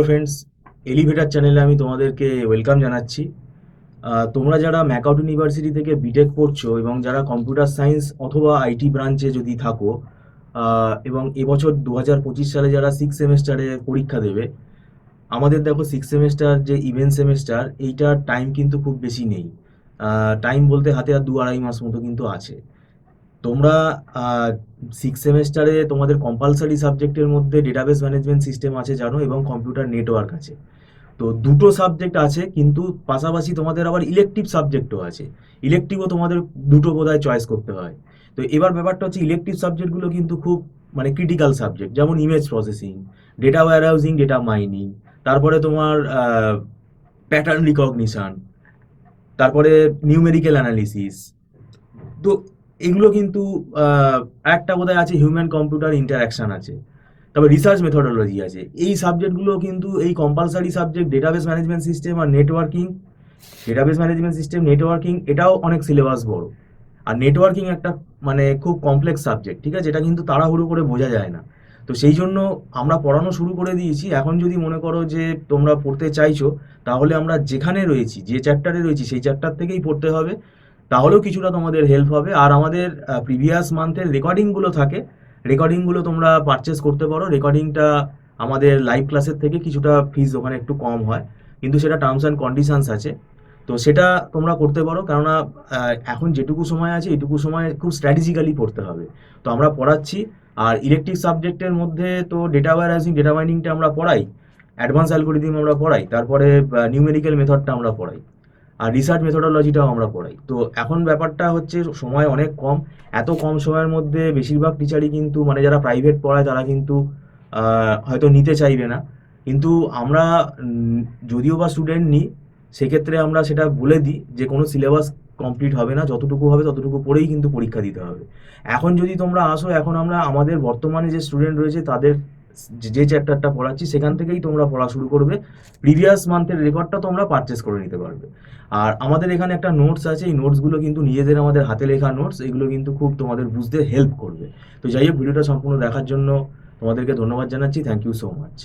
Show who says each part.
Speaker 1: Friends, elevator চ্যানেলে আমি তোমাদেরকে ওয়েলকাম জানাচ্ছি। তোমরা যারা ম্যাকআউট ইউনিভার্সিটি থেকে বিটেক পড়ছো এবং যারা কম্পিউটার সায়েন্স অথবা আইটি ব্রাঞ্চে যদি থাকো, এবং এবছর 2025 সালে যারা সিক্স সেমেস্টারে পরীক্ষা দেবে, আমাদের দেখো সিক্স সেমেস্টার যে ইভেন্ট সেমেস্টার, এইটার টাইম কিন্তু খুব বেশি নেই। টাইম বলতে হাতে আর 2-2.5 মাস মতো কিন্তু আছে। তোমরা সিক্স সেমেস্টারে তোমাদের কম্পালসারি সাবজেক্টের মধ্যে ডেটাবেস ম্যানেজমেন্ট সিস্টেম আছে জানো, এবং কম্পিউটার নেটওয়ার্ক আছে। তো দুটো সাবজেক্ট আছে, কিন্তু পাশাপাশি তোমাদের আবার ইলেকটিভ সাবজেক্টও আছে। ইলেকটিভও তোমাদের দুটো বোধহয় চয়েস করতে হয়। তো এবার ব্যাপারটা হচ্ছে, ইলেকটিভ সাবজেক্টগুলো কিন্তু খুব মানে ক্রিটিক্যাল সাবজেক্ট, যেমন image processing, data warehousing, data mining, তারপরে তোমার প্যাটার্ন রিকগনিশন, তারপরে নিউমেরিক্যাল অ্যানালিসিস। তো এগুলো কিন্তু একটা বোধহয় আছে হিউম্যান কম্পিউটার ইন্টারাকশন আছে, তবে রিসার্চ মেথডোলজি আছে। এই সাবজেক্টগুলো কিন্তু এই compulsory subject database management system আর networking, database management system networking, এটাও অনেক সিলেবাস বড়। আর নেটওয়ার্কিং একটা মানে খুব কমপ্লেক্স সাবজেক্ট, ঠিক আছে, এটা কিন্তু তাড়াহুড়ো করে বোঝা যায় না। তো সেই জন্য আমরা পড়ানো শুরু করে দিয়েছি। এখন যদি মনে করো যে তোমরা পড়তে চাইছো, তাহলে আমরা যেখানে রয়েছি, যে চ্যাপ্টারে রয়েছি, সেই চ্যাপ্টার থেকেই পড়তে হবে। তাহলেও কিছুটা তোমাদের হেল্প হবে। আর আমাদের প্রিভিয়াস মান্থের রেকর্ডিংগুলো থাকে, রেকর্ডিংগুলো তোমরা পারচেস করতে পারো। রেকর্ডিংটা আমাদের লাইভ ক্লাসের থেকে কিছুটা ফিস ওখানে একটু কম হয়, কিন্তু সেটা টার্মস অ্যান্ড কন্ডিশনস আছে। তো সেটা তোমরা করতে পারো, কেননা এখন যেটুকু সময় আছে এইটুকু সময় খুব স্ট্র্যাটেজিক্যালি পড়তে হবে। তো আমরা পড়াচ্ছি। আর ইলেকটিভ সাবজেক্টের মধ্যে তো ডেটা ওয়্যারহাউজিং, ডেটা মাইনিংটা আমরা পড়াই, অ্যাডভান্স অ্যালগোরিদম আমরা পড়াই, তারপরে নিউমেরিক্যাল মেথডটা আমরা পড়াই, আর রিসার্চ মেথোডোলজিটাও আমরা পড়াই। তো এখন ব্যাপারটা হচ্ছে সময় অনেক কম। এত কম সময়ের মধ্যে বেশিরভাগ টিচারই কিন্তু মানে যারা প্রাইভেট পড়ায় তারা কিন্তু হয়তো নিতে চাইবে না। কিন্তু আমরা যদিও বা স্টুডেন্ট নিই, সেক্ষেত্রে আমরা সেটা বলে দিই যে কোনো সিলেবাস কমপ্লিট হবে না, যতটুকু হবে ততটুকু পড়েই কিন্তু পরীক্ষা দিতে হবে। এখন যদি তোমরা আসো, এখন আমরা আমাদের বর্তমানে যে স্টুডেন্ট রয়েছে তাদের যে চ্যাপ্টারটা পড়াচ্ছি সেখান থেকেই তোমরা পড়া শুরু করবে। প্রিভিয়াস মান্থের রেকর্ডটা তোমরা পারচেস করে নিতে পারবে। আর আমাদের এখানে একটা নোটস আছে, এই নোটসগুলো কিন্তু নিজেদের আমাদের হাতে লেখা নোটস, এগুলো কিন্তু খুব তোমাদের বুঝতে হেল্প করবে। তো যাই হোক, ভিডিওটা সম্পূর্ণ দেখার জন্য তোমাদেরকে ধন্যবাদ জানাচ্ছি। Thank you so much.